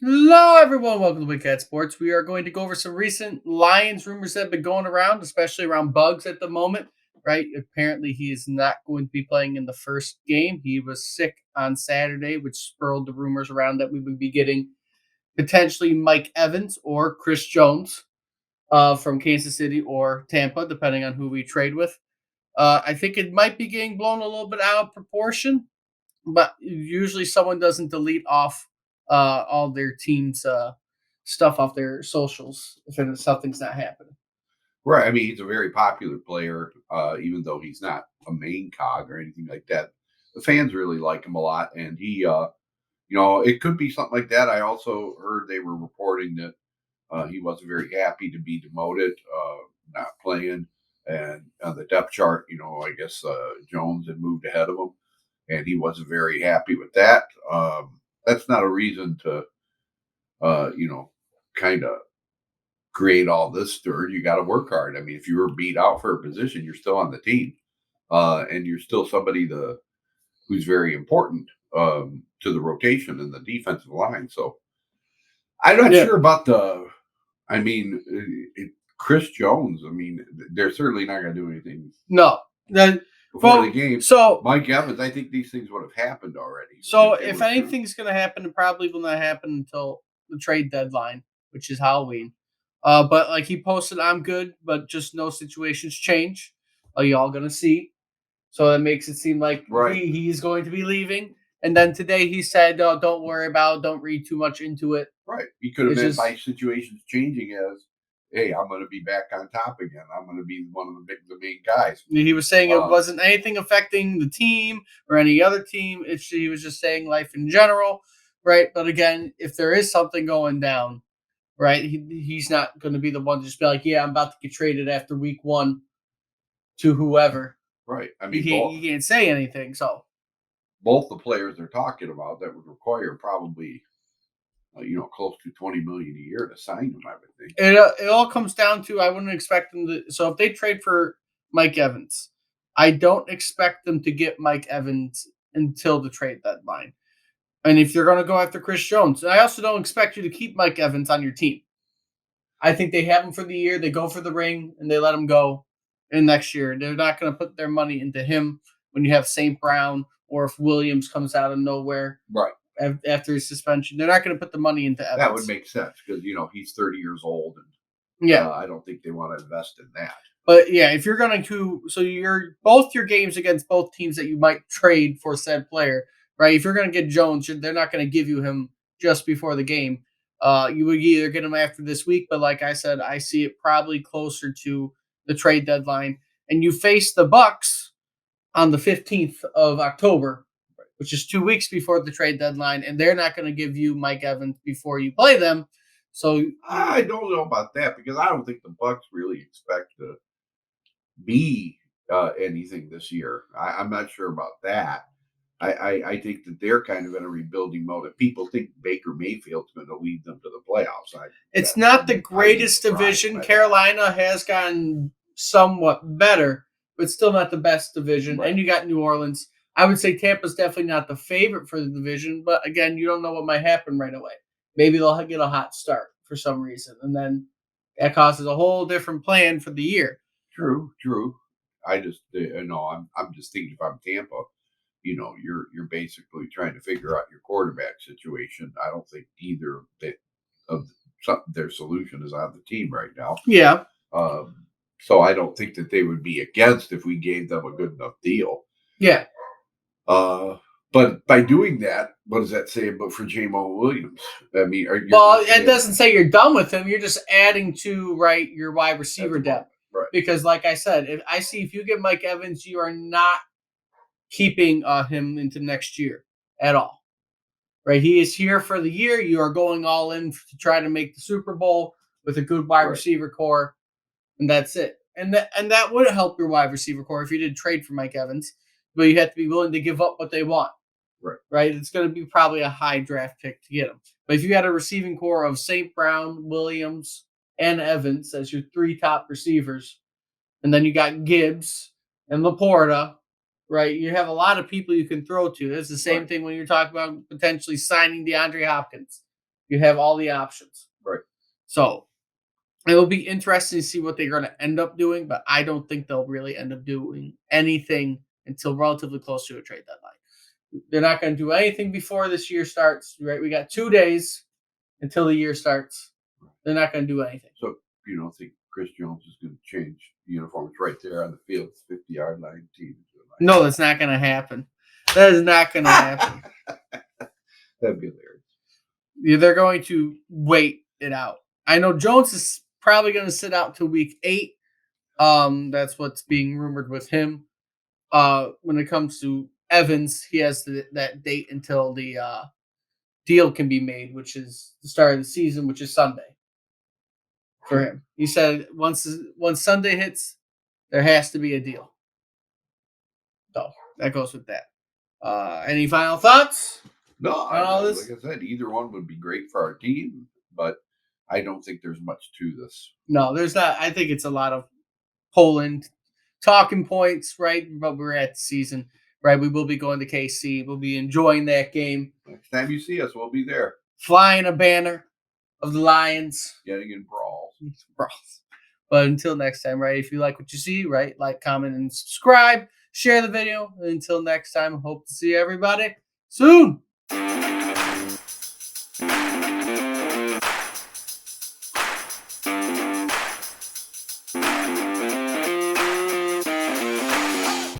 Hello, everyone. Welcome to Big Cat Sports. We are going to go over some recent Lions rumors that have been going around, especially around Bugs at the moment. Right? Apparently, he is not going to be playing in the first game. He was sick on Saturday, which spurred the rumors around that we would be getting potentially Mike Evans or Chris Jones from Kansas City or Tampa, depending on who we trade with. I think it might be getting blown a little bit out of proportion, but usually someone doesn't delete off all their team's stuff off their socials if something's not happening. Right. I mean, he's a very popular player, even though he's not a main cog or anything like that. The fans really like him a lot, and it could be something like that. I also heard they were reporting that he wasn't very happy to be demoted, not playing, and on the depth chart, I guess Jones had moved ahead of him, and he wasn't very happy with that. That's not a reason to, kind of create all this stir. You got to work hard. I mean, if you were beat out for a position, you're still on the team, and you're still somebody who's very important to the rotation and the defensive line. So I'm not Yeah. sure about the. I mean, Chris Jones. I mean, they're certainly not going to do anything No. Then, before the well, game. so Mike Evans, I think these things would have happened already so if they if were true. anything's gonna happen, it probably will not happen until the trade deadline, which is Halloween. But like he posted, I'm good, but just no situations change. Are y'all gonna see? So that makes it seem like Right, he's going to be leaving. And then today he said, "Oh, don't worry about it. Don't read too much into it. right. He could have It's meant by just." situations changing as, hey, I'm going to be back on top again. I'm going to be one of the main guys. He was saying it Um, wasn't anything affecting the team or any other team. He was just saying life in general, right? But again, if there is something going down, right, he's not going to be the one to just be like, "Yeah, I'm about to get traded after week one to whoever." right. I He mean, can't. He can't say anything. So both the players they're talking about that would require probably close to 20 million a year to sign them. I would think. it all comes down to I wouldn't expect them to. So if they trade for Mike Evans, I don't expect them to get Mike Evans until the trade deadline. And if you're going to go after Chris Jones, I also don't expect you to keep Mike Evans on your team. I think they have him for the year. They go for the ring and they let him go in next year. They're not going to put their money into him when you have St. Brown or if Williams comes out of nowhere Right. after his suspension. They're not going to put the money into That would Evans. make sense because he's 30 years old, and Yeah. I don't think they want to invest in that. But yeah, if you're going to, so you're both your games against both teams that you might trade for said player, right? If you're going to get Jones, they're not going to give you him just before the game. You would either get him after this week, but like I said, I see it probably closer to the trade deadline. And you face the Bucks on the 15th of October, which is 2 weeks before the trade deadline, and they're not going to give you Mike Evans before you play them. So I don't know about that because I don't think the Bucks really expect to be anything this year. I'm not sure about that. I think that they're kind of in a rebuilding mode. If people think Baker Mayfield's going to lead them to the playoffs, it's not the I'd be greatest surprised division. by that. Carolina has gotten somewhat better, but still not the best division. Right. And you got New Orleans. I would say Tampa's definitely not the favorite for the division, but again, you don't know what might happen right away. Maybe they'll get a hot start for some reason, and then that causes a whole different plan for the year. True, true. I just I'm just thinking if I'm Tampa, you're basically trying to figure out your quarterback situation. I don't think either of their solution is on the team right now. Yeah, Um, so I don't think that they would be against if we gave them a good enough deal. yeah. Uh, but by doing that, what does that say about for Jamo Williams? I mean, you're Well, just it saying doesn't say you're done with him. You're just adding to right your wide at receiver the moment, depth. right? Because, like I said, if you get Mike Evans, you are not keeping him into next year at all. Right? He is here for the year. You are going all in to try to make the Super Bowl with a good wide Right. receiver core, and that's it. And that would help your wide receiver core if you did trade for Mike Evans, but you have to be willing to give up what they want. Right. Right? It's going to be probably a high draft pick to get him. But if you had a receiving core of St. Brown, Williams, and Evans as your three top receivers, and then you got Gibbs and Laporta, right? You have a lot of people you can throw to. It's the same Right. thing when you're talking about potentially signing DeAndre Hopkins. You have all the options. Right. So it will be interesting to see what they're going to end up doing, but I don't think they'll really end up doing anything until relatively close to a trade deadline. They're not going to do anything before this year starts, right? We got 2 days until the year starts. They're not going to do anything. So you don't think Chris Jones is going to change the uniforms right there on the field, 50-yard line team? No, that's not going to happen. That is not going to happen. That'd be hilarious. They're going to wait it out. I know Jones is probably going to sit out till week 8. That's what's being rumored with him. When it comes to Evans, he has that date until the deal can be made, which is the start of the season, which is Sunday for him. He said once Sunday hits, there has to be a deal. So that goes with that. Any final thoughts? No, like I said, either one would be great for our team, but I don't think there's much to this. No, there's not. I think it's a lot of Poland talking points, right? But we're at the season, right? We will be going to KC. We'll be enjoying that game. Next time you see us, we'll be there. Flying a banner of the Lions. Getting in brawls. But until next time, right? If you like what you see, right? Like, comment, and subscribe. Share the video. Until next time, hope to see everybody soon.